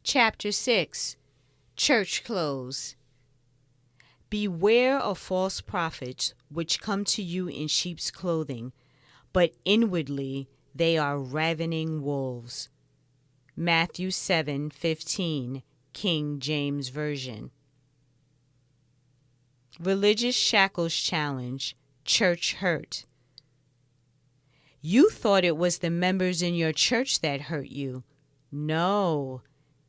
Chapter 6. Church Clothes. Beware of false prophets, which come to you in sheep's clothing, but inwardly they are ravening wolves. Matthew 7:15, King James Version. Religious Shackles Challenge. Church Hurt. You thought it was the members in your church that hurt you. No,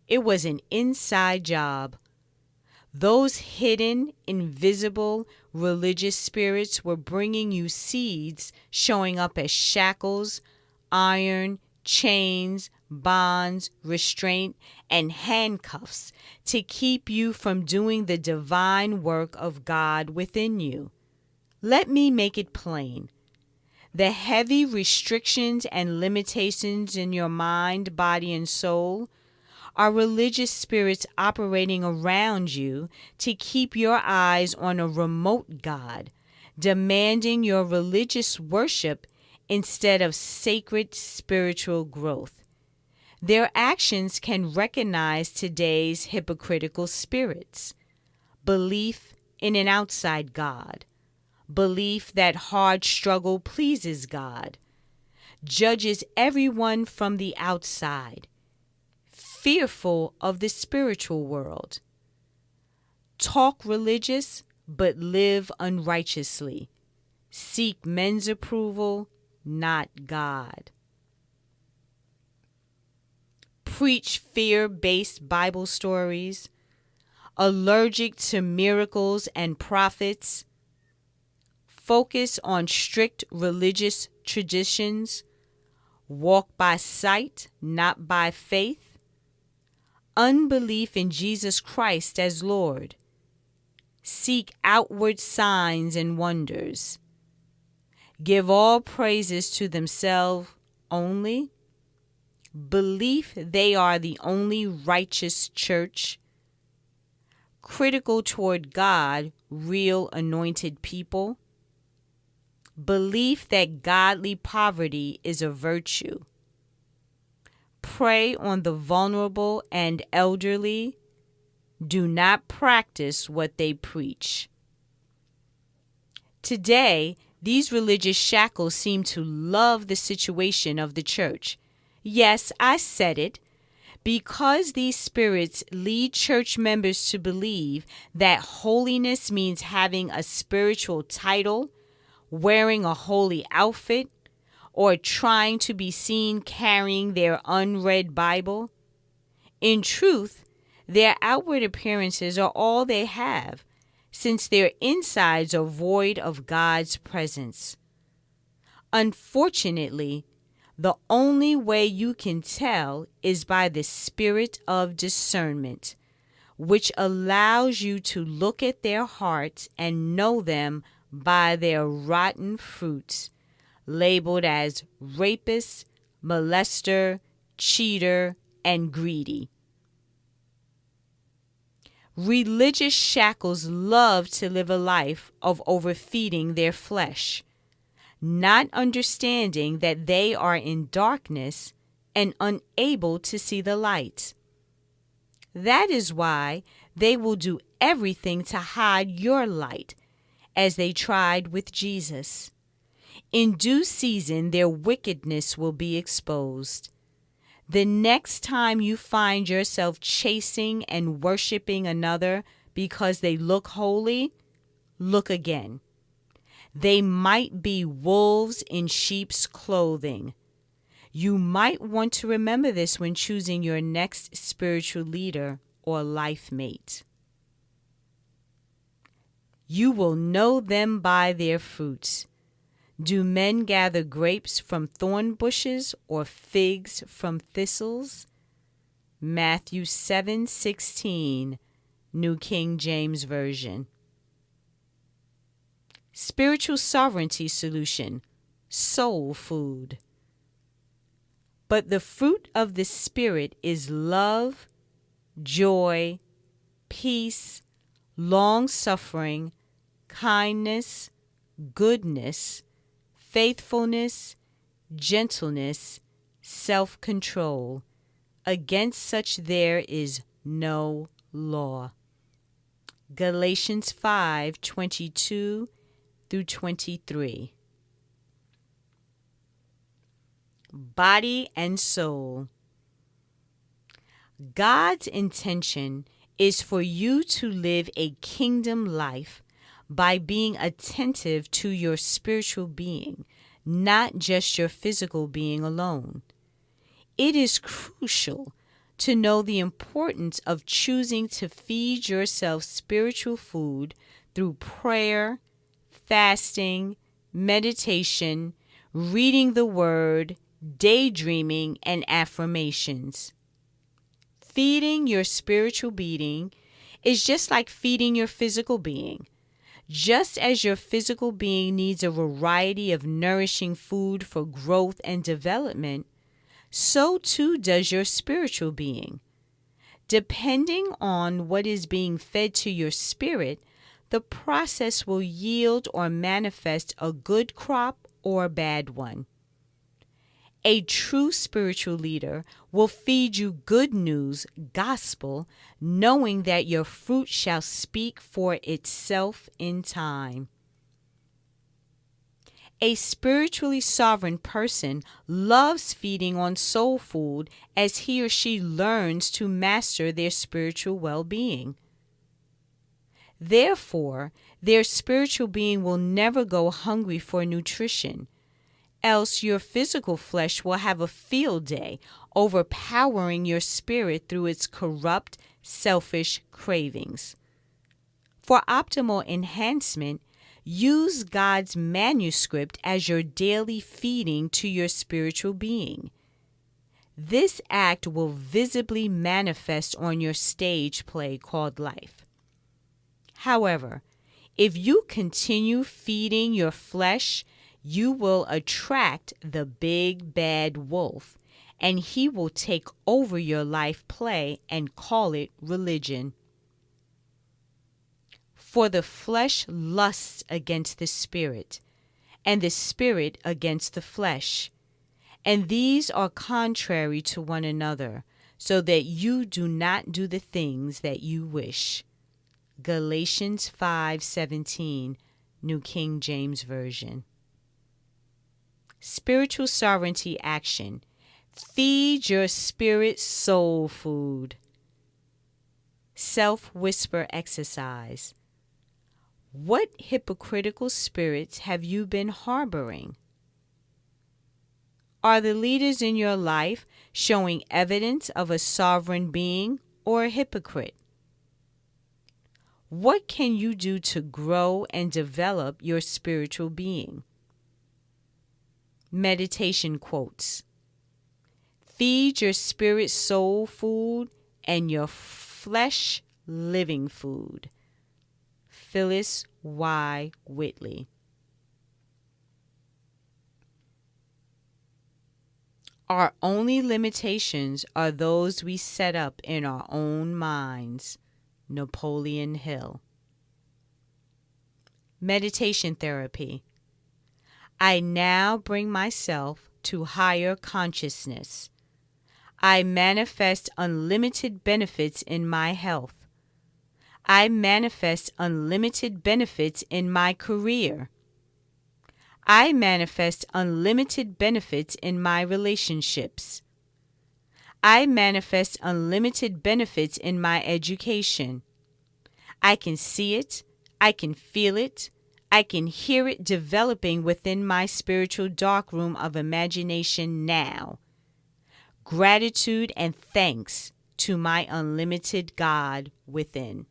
it was an inside job. Those hidden, invisible religious spirits were bringing you seeds showing up as shackles, iron, chains, bonds, restraint, and handcuffs to keep you from doing the divine work of God within you. Let me make it plain. The heavy restrictions and limitations in your mind, body, and soul are religious spirits operating around you to keep your eyes on a remote God, demanding your religious worship instead of sacred spiritual growth. Their actions can recognize today's hypocritical spirits: belief in an outside God, belief that hard struggle pleases God, judges everyone from the outside, fearful of the spiritual world. Talk religious, but live unrighteously. Seek men's approval, not God. Preach fear-based Bible stories, allergic to miracles and prophets. Focus on strict religious traditions. Walk by sight, not by faith. Unbelief in Jesus Christ as Lord. Seek outward signs and wonders. Give all praises to themselves only. Belief they are the only righteous church. Critical toward God, real anointed people. Belief that godly poverty is a virtue. Prey on the vulnerable and elderly. Do not practice what they preach. Today, these religious shackles seem to love the situation of the church. Yes, I said it. Because these spirits lead church members to believe that holiness means having a spiritual title, wearing a holy outfit, or trying to be seen carrying their unread Bible. In truth, their outward appearances are all they have, since their insides are void of God's presence. Unfortunately, the only way you can tell is by the spirit of discernment, which allows you to look at their hearts and know them by their rotten fruits, labeled as rapist, molester, cheater, and greedy. Religious shackles love to live a life of overfeeding their flesh, not understanding that they are in darkness and unable to see the light. That is why they will do everything to hide your light, as they tried with Jesus. In due season, their wickedness will be exposed. The next time you find yourself chasing and worshiping another because they look holy, look again. They might be wolves in sheep's clothing. You might want to remember this when choosing your next spiritual leader or life mate. You will know them by their fruits. Do men gather grapes from thorn bushes or figs from thistles? Matthew 7:16, New King James Version. Spiritual sovereignty solution, soul food. But the fruit of the Spirit is love, joy, peace, long-suffering, kindness, goodness, faithfulness, gentleness, self-control. Against such there is no law. Galatians 5:22 through 23. Body and soul. God's intention is for you to live a kingdom life by being attentive to your spiritual being, not just your physical being alone. It is crucial to know the importance of choosing to feed yourself spiritual food through prayer, fasting, meditation, reading the Word, daydreaming, and affirmations. Feeding your spiritual being is just like feeding your physical being. Just as your physical being needs a variety of nourishing food for growth and development, so too does your spiritual being. Depending on what is being fed to your spirit, the process will yield or manifest a good crop or a bad one. A true spiritual leader will feed you good news, gospel, knowing that your fruit shall speak for itself in time. A spiritually sovereign person loves feeding on soul food as he or she learns to master their spiritual well-being. Therefore, their spiritual being will never go hungry for nutrition. Else your physical flesh will have a field day, overpowering your spirit through its corrupt, selfish cravings. For optimal enhancement, use God's manuscript as your daily feeding to your spiritual being. This act will visibly manifest on your stage play called life. However, if you continue feeding your flesh, you will attract the big bad wolf, and he will take over your life play and call it religion. For the flesh lusts against the spirit, and the spirit against the flesh, and these are contrary to one another, so that you do not do the things that you wish. Galatians 5:17, New King James Version. Spiritual sovereignty action. Feed your spirit soul food. Self-whisper exercise. What hypocritical spirits have you been harboring? Are the leaders in your life showing evidence of a sovereign being or a hypocrite? What can you do to grow and develop your spiritual being? Meditation quotes. Feed your spirit soul food and your flesh living food. Phyllis Y. Whitley. Our only limitations are those we set up in our own minds. Napoleon Hill. Meditation therapy. I now bring myself to higher consciousness. I manifest unlimited benefits in my health. I manifest unlimited benefits in my career. I manifest unlimited benefits in my relationships. I manifest unlimited benefits in my education. I can see it. I can feel it. I can hear it developing within my spiritual darkroom of imagination now. Gratitude and thanks to my unlimited God within.